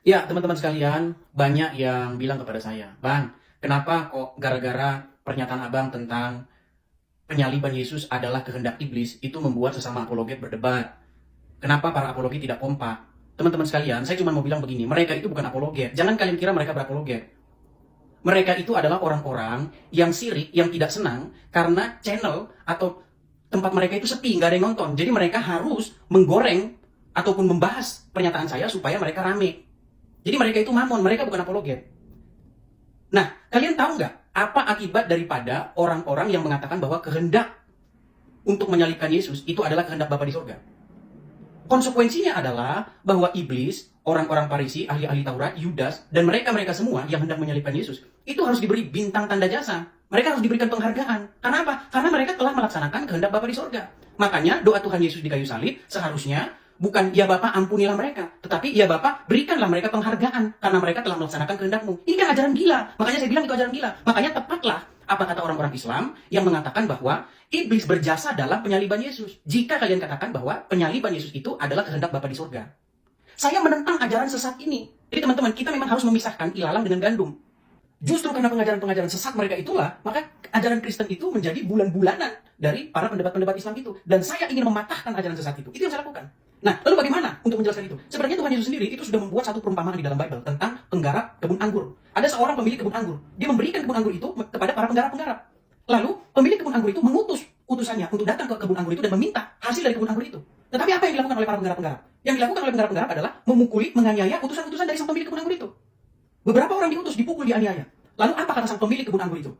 Ya, teman-teman sekalian, banyak yang bilang kepada saya, "Bang, kenapa kok gara-gara pernyataan Abang tentang penyaliban Yesus adalah kehendak iblis, itu membuat sesama apologet berdebat? Kenapa para apologet tidak kompak?" Teman-teman sekalian, saya cuma mau bilang begini, mereka itu bukan apologet. Jangan kalian kira mereka berapologet. Mereka itu adalah orang-orang yang sirik, yang tidak senang, karena channel atau tempat mereka itu sepi, nggak ada yang nonton. Jadi mereka harus menggoreng ataupun membahas pernyataan saya supaya mereka rame. Jadi mereka itu mamon, mereka bukan apologet. Nah, kalian tahu nggak apa akibat daripada orang-orang yang mengatakan bahwa kehendak untuk menyalibkan Yesus itu adalah kehendak Bapa di surga? Konsekuensinya adalah bahwa iblis, orang-orang Farisi, ahli-ahli Taurat, Yudas, dan mereka-mereka semua yang hendak menyalibkan Yesus, itu harus diberi bintang tanda jasa. Mereka harus diberikan penghargaan. Karena apa? Karena mereka telah melaksanakan kehendak Bapa di surga. Makanya doa Tuhan Yesus di kayu salib seharusnya bukan, "Ya Bapa, ampunilah mereka," tetapi, "Ya Bapa, berikanlah mereka penghargaan karena mereka telah melaksanakan kehendak-Mu." Ini kan ajaran gila. Makanya saya bilang itu ajaran gila. Makanya tepatlah apa kata orang-orang Islam yang mengatakan bahwa iblis berjasa dalam penyaliban Yesus. Jika kalian katakan bahwa penyaliban Yesus itu adalah kehendak Bapa di surga. Saya menentang ajaran sesat ini. Jadi teman-teman, kita memang harus memisahkan ilalang dengan gandum. Justru karena pengajaran-pengajaran sesat mereka itulah, maka ajaran Kristen itu menjadi bulan-bulanan dari para pendebat-pendebat Islam itu. Dan saya ingin mematahkan ajaran sesat itu. Itu yang saya lakukan. Nah, lalu bagaimana untuk menjelaskan itu? Sebenarnya Tuhan Yesus sendiri itu sudah membuat satu perumpamaan di dalam Bible tentang penggarap kebun anggur. Ada seorang pemilik kebun anggur. Dia memberikan kebun anggur itu kepada para penggarap-penggarap. Lalu, pemilik kebun anggur itu mengutus utusannya untuk datang ke kebun anggur itu dan meminta hasil dari kebun anggur itu. Tetapi apa yang dilakukan oleh para penggarap-penggarap? Yang dilakukan oleh penggarap-penggarap adalah memukuli, menganiaya utusan-utusan dari sang pemilik kebun anggur itu. Beberapa orang diutus, dipukul, dianiaya. Lalu apa kata sang pemilik kebun anggur itu?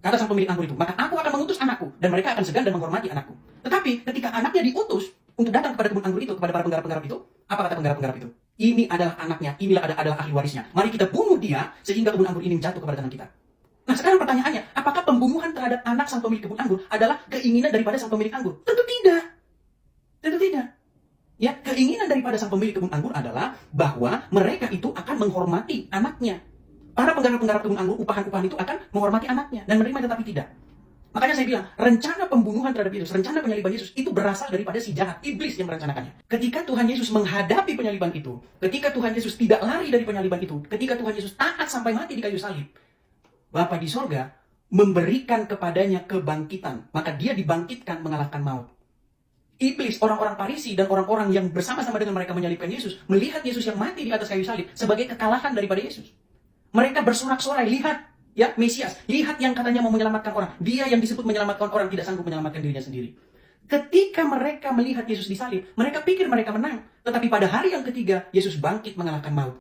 Kata sang pemilik anggur itu, "Maka aku akan mengutus anakku, dan mereka akan segan dan menghormati anakku." Tetapi ketika anaknya diutus untuk datang kepada kebun anggur itu, kepada para penggarap-penggarap itu, apa kata penggarap-penggarap itu? "Ini adalah anaknya, inilah adalah ahli warisnya. Mari kita bunuh dia, sehingga kebun anggur ini jatuh kepada tangan kita." Nah sekarang pertanyaannya, apakah pembunuhan terhadap anak sang pemilik kebun anggur adalah keinginan daripada sang pemilik anggur? Tentu tidak. Tentu tidak. Ya, keinginan daripada sang pemilik kebun anggur adalah bahwa mereka itu akan menghormati anaknya. Para penggarap-penggarap kebun anggur, upahan-upahan itu akan menghormati anaknya dan menerima, tetapi tidak. Makanya saya bilang, rencana pembunuhan terhadap Yesus, rencana penyaliban Yesus itu berasal daripada si jahat, iblis yang merencanakannya. Ketika Tuhan Yesus menghadapi penyaliban itu, ketika Tuhan Yesus tidak lari dari penyaliban itu, ketika Tuhan Yesus taat sampai mati di kayu salib, Bapa di sorga memberikan kepadanya kebangkitan, maka dia dibangkitkan mengalahkan maut. Iblis, orang-orang Farisi, dan orang-orang yang bersama-sama dengan mereka menyalibkan Yesus, melihat Yesus yang mati di atas kayu salib sebagai kekalahan daripada Yesus. Mereka bersorak-sorai, "Lihat, ya Mesias, lihat yang katanya mau menyelamatkan orang. Dia yang disebut menyelamatkan orang tidak sanggup menyelamatkan dirinya sendiri." Ketika mereka melihat Yesus disalib, mereka pikir mereka menang. Tetapi pada hari yang ketiga, Yesus bangkit mengalahkan maut.